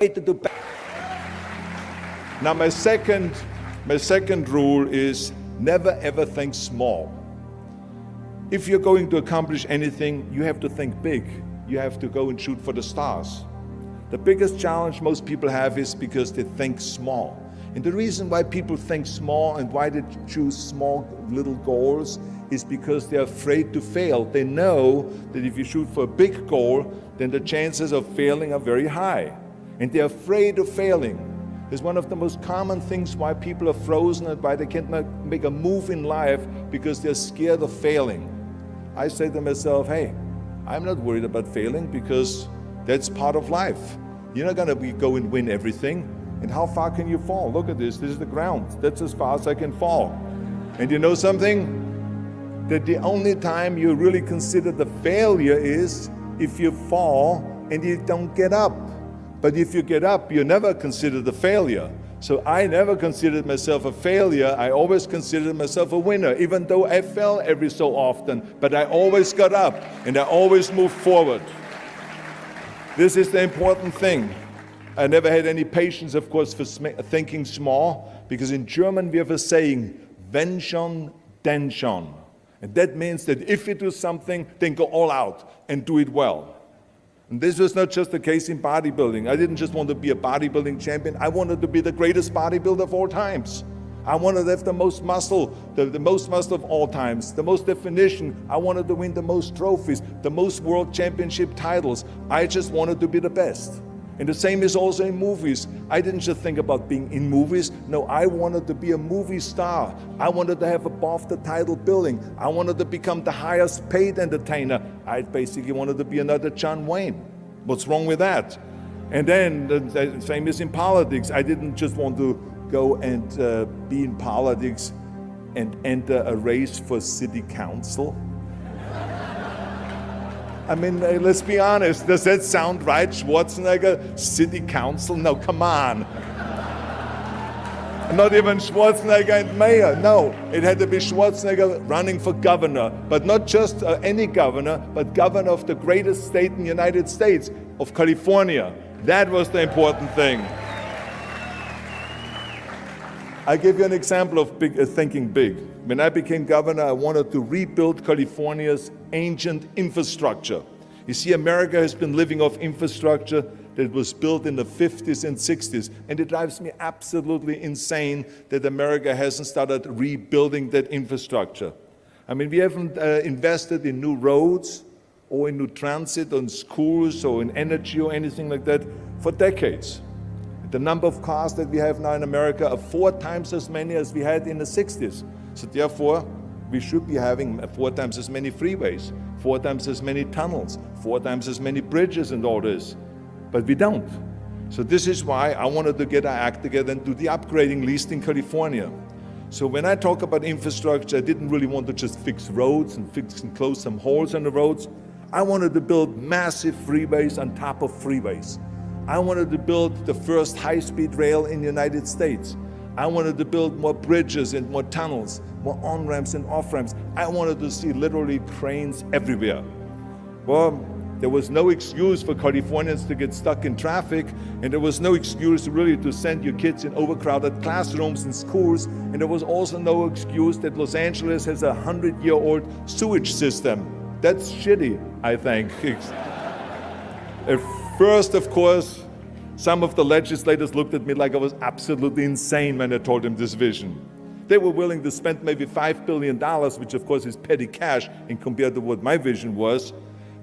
to do better. Now my second rule is never ever think small. If you're going to accomplish anything, you have to think big. You have to go and shoot for the stars. The biggest challenge most people have is because they think small. And the reason why people think small and why they choose small little goals is because they're afraid to fail. They know that if you shoot for a big goal, then the chances of failing are very high. And they're afraid of failing. It's one of the most common things why people are frozen and why they can't make a move in life, because they're scared of failing. I say to myself, hey, I'm not worried about failing because that's part of life. You're not gonna go and win everything. And how far can you fall? Look at this, this is the ground. That's as far as I can fall. And you know something? That the only time you really consider the failure is if you fall and you don't get up. But if you get up, you never consider the failure. So I never considered myself a failure. I always considered myself a winner, even though I fell every so often. But I always got up and I always moved forward. This is the important thing. I never had any patience, of course, for thinking small, because in German we have a saying, wenn schon, denn schon. And that means that if you do something, then go all out and do it well. And this was not just the case in bodybuilding. I didn't just want to be a bodybuilding champion. I wanted to be the greatest bodybuilder of all times. I wanted to have the most muscle, the most muscle of all times, the most definition. I wanted to win the most trophies, the most world championship titles. I just wanted to be the best. And the same is also in movies. I didn't just think about being in movies. No, I wanted to be a movie star. I wanted to have above the title billing. I wanted to become the highest paid entertainer. I basically wanted to be another John Wayne. What's wrong with that? And then the same is in politics. I didn't just want to go and be in politics and enter a race for city council. I mean, let's be honest, does that sound right, Schwarzenegger? City council? No, come on. Not even Schwarzenegger and mayor, no. It had to be Schwarzenegger running for governor, but not just any governor, but governor of the greatest state in the United States, of California. That was the important thing. I give you an example of thinking big. When I became governor, I wanted to rebuild California's ancient infrastructure. You see, America has been living off infrastructure that was built in the 50s and 60s, and it drives me absolutely insane that America hasn't started rebuilding that infrastructure. I mean, we haven't invested in new roads or in new transit, or in schools, or in energy, or anything like that for decades. The number of cars that we have now in America are 4 times as many as we had in the 60s. So therefore, we should be having 4 times as many freeways, 4 times as many tunnels, 4 times as many bridges and all this. But we don't. So this is why I wanted to get our act together and do the upgrading, least in California. So when I talk about infrastructure, I didn't really want to just fix roads and fix and close some holes on the roads. I wanted to build massive freeways on top of freeways. I wanted to build the first high-speed rail in the United States. I wanted to build more bridges and more tunnels, more on-ramps and off-ramps. I wanted to see literally cranes everywhere. Well, there was no excuse for Californians to get stuck in traffic, and there was no excuse really to send your kids in overcrowded classrooms in schools, and there was also no excuse that Los Angeles has a 100-year-old sewage system. That's shitty, I think. At first, of course, some of the legislators looked at me like I was absolutely insane when I told them this vision. They were willing to spend maybe $5 billion, which of course is petty cash in compared to what my vision was.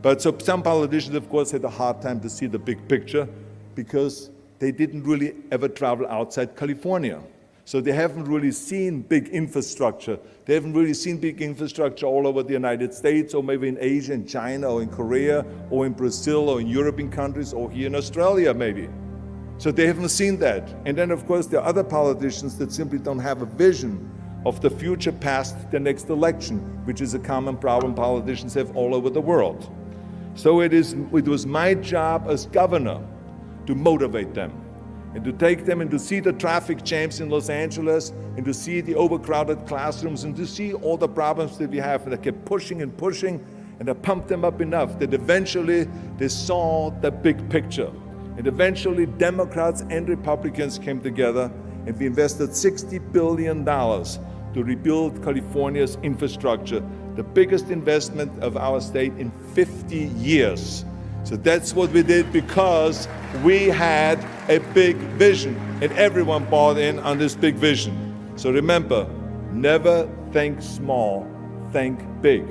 But so some politicians, of course, had a hard time to see the big picture because they didn't really ever travel outside California. So they haven't really seen big infrastructure. They haven't really seen big infrastructure all over the United States, or maybe in Asia, in China, or in Korea, or in Brazil, or in European countries, or here in Australia, maybe. So they haven't seen that. And then, of course, there are other politicians that simply don't have a vision of the future past the next election, which is a common problem politicians have all over the world. So it was my job as governor to motivate them and to take them and to see the traffic jams in Los Angeles and to see the overcrowded classrooms and to see all the problems that we have. And I kept pushing and pushing, and I pumped them up enough that eventually they saw the big picture. And eventually, Democrats and Republicans came together, and we invested $60 billion to rebuild California's infrastructure, the biggest investment of our state in 50 years. So that's what we did because we had a big vision, and everyone bought in on this big vision. So remember, never think small, think big.